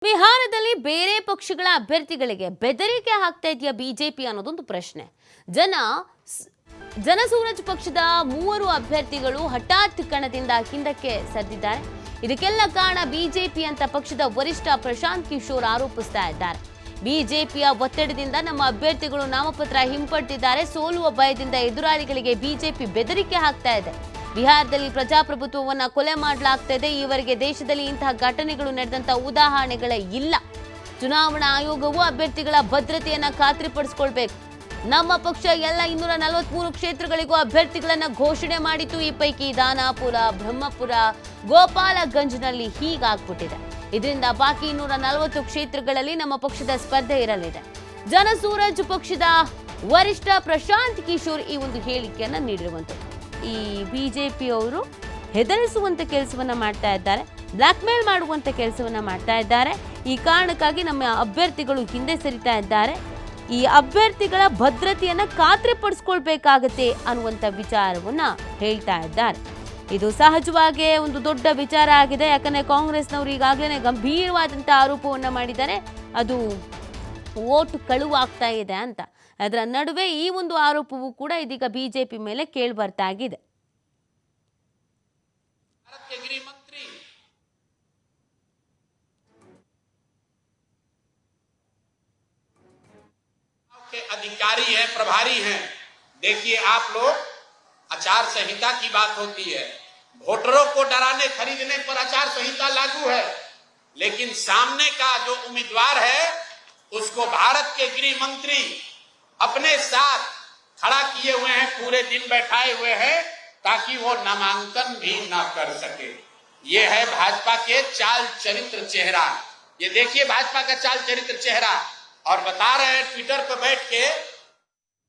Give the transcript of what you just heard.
ಬಿಹಾರದಲ್ಲಿ ಬೇರೆ ಪಕ್ಷಗಳ ಅಭ್ಯರ್ಥಿಗಳಿಗೆ ಬೆದರಿಕೆ ಹಾಕ್ತಾ ಇದೆಯಾ ಬಿಜೆಪಿ ಅನ್ನೋದೊಂದು ಪ್ರಶ್ನೆ. ಜನಸೂರಜ್ ಪಕ್ಷದ 3 ಅಭ್ಯರ್ಥಿಗಳು ಹಠಾತ್ ಕಣದಿಂದ ಹಿಂದಕ್ಕೆ ಸರಿದಿದ್ದಾರೆ. ಇದಕ್ಕೆಲ್ಲ ಕಾರಣ ಬಿಜೆಪಿ ಅಂತ ಪಕ್ಷದ ವರಿಷ್ಠ ಪ್ರಶಾಂತ್ ಕಿಶೋರ್ ಆರೋಪಿಸ್ತಾ ಇದ್ದಾರೆ. ಬಿಜೆಪಿಯ ಒತ್ತಡದಿಂದ ನಮ್ಮ ಅಭ್ಯರ್ಥಿಗಳು ನಾಮಪತ್ರ ಹಿಂಪಡೆದಿದ್ದಾರೆ. ಸೋಲುವ ಭಯದಿಂದ ಎದುರಾಳಿಗಳಿಗೆ ಬಿಜೆಪಿ ಬೆದರಿಕೆ ಹಾಕ್ತಾ ಇದೆ. ಬಿಹಾರದಲ್ಲಿ ಪ್ರಜಾಪ್ರಭುತ್ವವನ್ನು ಕೊಲೆ ಮಾಡಲಾಗ್ತಾ ಇದೆ. ಈವರೆಗೆ ದೇಶದಲ್ಲಿ ಇಂತಹ ಘಟನೆಗಳು ನಡೆದಂತ ಉದಾಹರಣೆಗಳೇ ಇಲ್ಲ. ಚುನಾವಣಾ ಆಯೋಗವು ಅಭ್ಯರ್ಥಿಗಳ ಭದ್ರತೆಯನ್ನ ಖಾತ್ರಿಪಡಿಸಿಕೊಳ್ಳಬೇಕು. ನಮ್ಮ ಪಕ್ಷ ಎಲ್ಲ 243 ಕ್ಷೇತ್ರಗಳಿಗೂ ಅಭ್ಯರ್ಥಿಗಳನ್ನ ಘೋಷಣೆ ಮಾಡಿತ್ತು. ಈ ಪೈಕಿ ದಾನಾಪುರ, ಬ್ರಹ್ಮಪುರ, ಗೋಪಾಲಗಂಜ್ನಲ್ಲಿ ಹೀಗಾಗ್ಬಿಟ್ಟಿದೆ. ಇದರಿಂದ ಬಾಕಿ 240 ಕ್ಷೇತ್ರಗಳಲ್ಲಿ ನಮ್ಮ ಪಕ್ಷದ ಸ್ಪರ್ಧೆ ಇರಲಿದೆ. ಜನಸೂರಜ್ ಪಕ್ಷದ ವರಿಷ್ಠ ಪ್ರಶಾಂತ್ ಕಿಶೋರ್ ಈ ಒಂದು ಹೇಳಿಕೆಯನ್ನ ನೀಡಿರುವಂಥದ್ದು. ಈ ಬಿಜೆಪಿಯವರು ಹೆದರಿಸುವಂತ ಕೆಲಸವನ್ನ ಮಾಡ್ತಾ ಇದ್ದಾರೆ, ಬ್ಲಾಕ್ ಮೇಲ್ ಮಾಡುವಂತ ಕೆಲಸವನ್ನ ಮಾಡ್ತಾ ಇದ್ದಾರೆ. ಈ ಕಾರಣಕ್ಕಾಗಿ ನಮ್ಮ ಅಭ್ಯರ್ಥಿಗಳು ಹಿಂದೆ ಸರಿತಾ ಇದ್ದಾರೆ. ಈ ಅಭ್ಯರ್ಥಿಗಳ ಭದ್ರತೆಯನ್ನ ಖಾತ್ರಿಪಡಿಸ್ಕೊಳ್ಬೇಕಾಗತ್ತೆ ಅನ್ನುವಂಥ ವಿಚಾರವನ್ನ ಹೇಳ್ತಾ ಇದ್ದಾರೆ. ಇದು ಸಹಜವಾಗಿ ಒಂದು ದೊಡ್ಡ ವಿಚಾರ ಆಗಿದೆ. ಯಾಕಂದ್ರೆ ಕಾಂಗ್ರೆಸ್ನವರು ಈಗಾಗಲೇ ಗಂಭೀರವಾದಂಥ ಆರೋಪವನ್ನ ಮಾಡಿದ್ದಾರೆ, ಅದು ವೋಟ್ ಕಳುವಾಗ್ತಾ ಇದೆ ಅಂತ. ಅದರ ನಡುವೆ ಈ ಒಂದು ಆರೋಪವೂ ಕೂಡ ಇದೀಗ ಬಿಜೆಪಿ ಮೇಲೆ ಕೇಳಿ ಬರ್ತಾ ಇದೆ. अधिकारी हैं, प्रभारी हैं। देखिए आप लोग, आचार संहिता की बात होती है, वोटरों को डराने खरीदने पर आचार संहिता लागू है, लेकिन सामने का जो उम्मीदवार है उसको भारत के गृह मंत्री अपने साथ खड़ा किए हुए हैं, पूरे दिन बैठाए हुए हैं ताकि वो नामांकन भी ना कर सके। ये है भाजपा के चाल चरित्र चेहरा। ये देखिए भाजपा का चाल चरित्र चेहरा। और बता रहे हैं ट्विटर पर बैठ के